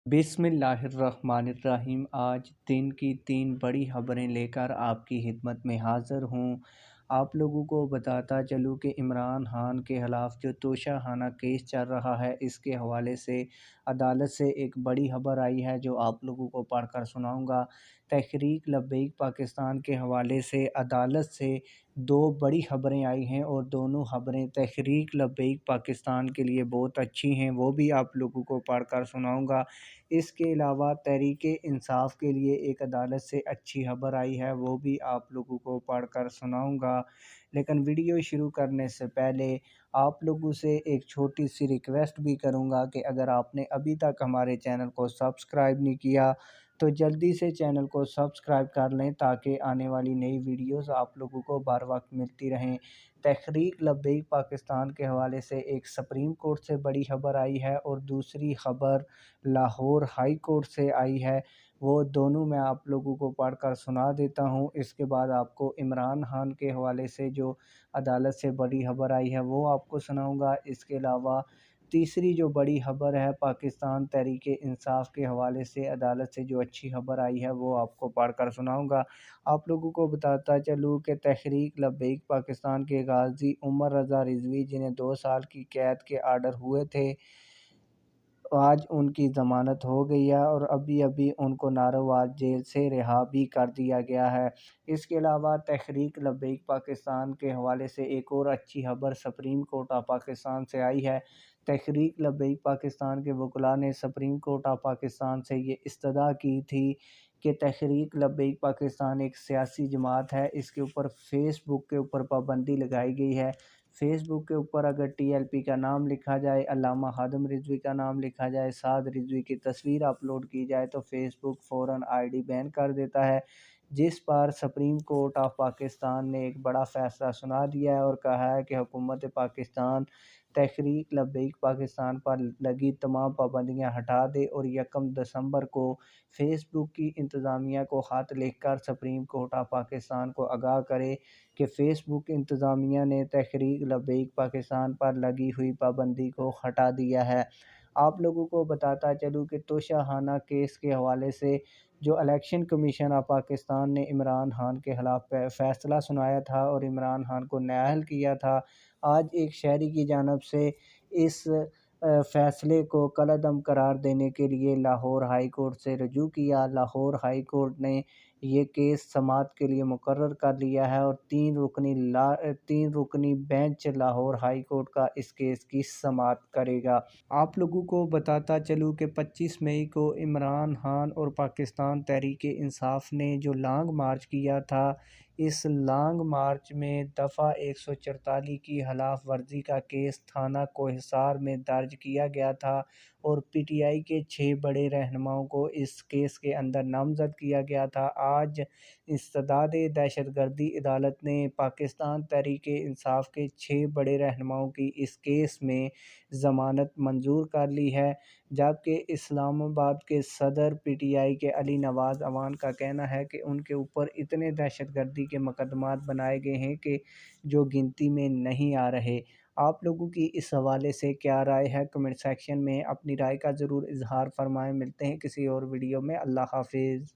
बिस्मिल्लाहिर्रहमानिर्रहीम। आज दिन की 3 बड़ी खबरें लेकर आपकी खिदमत में हाज़िर हूँ। आप लोगों को बताता चलूँ कि इमरान खान के ख़िलाफ़ जो तोशाखाना केस चल रहा है, इसके हवाले से अदालत से एक बड़ी खबर आई है जो आप लोगों को पढ़कर सुनाऊँगा। तहरीक लब्बैक पाकिस्तान के हवाले से अदालत से 2 बड़ी खबरें आई हैं और दोनों खबरें तहरीक लब्बैक पाकिस्तान के लिए बहुत अच्छी हैं, वो भी आप लोगों को पढ़कर सुनाऊँगा। इसके अलावा तहरीक-ए-इंसाफ़ के लिए एक अदालत से अच्छी खबर आई है, वो भी आप लोगों को पढ़कर सुनाऊँगा। लेकिन वीडियो शुरू करने से पहले आप लोगों से एक छोटी सी रिक्वेस्ट भी करूँगा कि अगर आपने अभी तक हमारे चैनल को सब्सक्राइब नहीं किया तो जल्दी से चैनल को सब्सक्राइब कर लें ताकि आने वाली नई वीडियोज़ आप लोगों को बर वक्त मिलती रहें। तहरीक लब्बैक पाकिस्तान के हवाले से एक सुप्रीम कोर्ट से बड़ी खबर आई है और दूसरी खबर लाहौर हाई कोर्ट से आई है। वो दोनों मैं आप लोगों को पढ़कर सुना देता हूँ। इसके बाद आपको इमरान खान के हवाले से जो अदालत से बड़ी खबर आई है वो आपको सुनाऊँगा। इसके अलावा तीसरी जो बड़ी खबर है पाकिस्तान तहरीक-ए-इंसाफ़ के हवाले से अदालत से जो अच्छी खबर आई है वो आपको पढ़कर सुनाऊँगा। आप लोगों को बताता चलूँ कि तहरीक लब्बैक पाकिस्तान के गाज़ी उमर रज़ा रिज़वी जिन्हें 2 साल की कैद के आर्डर हुए थे, आज उनकी ज़मानत हो गई है और अभी-अभी उनको नारोवाल जेल से रिहा भी कर दिया गया है। इसके अलावा तहरीक लब्बैक पाकिस्तान के हवाले से एक और अच्छी खबर सुप्रीम कोर्ट ऑफ पाकिस्तान से आई है। तहरीक लब्बैक पाकिस्तान के वकील ने सुप्रीम कोर्ट ऑफ पाकिस्तान से ये इस्तदा की थी कि तहरीक लब्बैक पाकिस्तान एक सियासी जमात है, इसके ऊपर फ़ेसबुक के ऊपर पाबंदी लगाई गई है। फ़ेसबुक के ऊपर अगर टीएलपी का नाम लिखा जाए, अल्लामा खादिम रिज़वी का नाम लिखा जाए, साद रिज़वी की तस्वीर अपलोड की जाए तो फ़ेसबुक फ़ौरन आईडी बैन कर देता है। जिस पर सुप्रीम कोर्ट ऑफ पाकिस्तान ने एक बड़ा फ़ैसला सुना दिया है और कहा है कि हुकूमत पाकिस्तान तहरीक लब्बैक पाकिस्तान पर लगी तमाम पाबंदियाँ हटा दे और 1 दिसंबर को फ़ेसबुक की इंतज़ामिया को ख़त लिखकर सुप्रीम कोर्ट ऑफ पाकिस्तान को आगाह करे कि फ़ेसबुक इंतज़ामिया ने तहरीक लब्बैक पाकिस्तान पर लगी हुई पाबंदी को हटा दिया है। आप लोगों को बताता चलूँ कि तोशाखाना केस के हवाले से जो इलेक्शन कमीशन ऑफ पाकिस्तान ने इमरान खान के खिलाफ फ़ैसला सुनाया था और इमरान खान को नाअहल किया था, आज एक शहरी की जानिब से इस फ़ैसले को कलअदम करार देने के लिए लाहौर हाई कोर्ट से रुजू किया। लाहौर हाई कोर्ट ने ये केस समाअत के लिए मुकर्रर कर लिया है और 3 रुकनी बेंच लाहौर हाई कोर्ट का इस केस की समाअत करेगा। आप लोगों को बताता चलूँ कि 25 मई को इमरान खान और पाकिस्तान तहरीक-ए-इंसाफ़ ने जो लॉन्ग मार्च किया था, इस लॉन्ग मार्च में दफ़ा 144 की खिलाफ वर्जी का केस थाना कोहिसार में दर्ज किया गया था और पीटीआई के 6 बड़े रहनुमाओं को इस केस के अंदर नामज़द किया गया था। आज इंसदाद-ए दहशतगर्दी अदालत ने पाकिस्तान तहरीक-ए-इंसाफ़ के 6 बड़े रहनुमाओं की इस केस में ज़मानत मंजूर कर ली है, जबकि इस्लामाबाद के सदर पीटीआई के अली नवाज़ अवान का कहना है कि उनके ऊपर इतने दहशतगर्दी के मुकदमात बनाए गए हैं कि जो गिनती में नहीं आ रहे। आप लोगों की इस हवाले से क्या राय है? कमेंट सेक्शन में अपनी राय का ज़रूर इज़हार फ़रमाएँ। मिलते हैं किसी और वीडियो में। अल्लाह हाफ़िज़।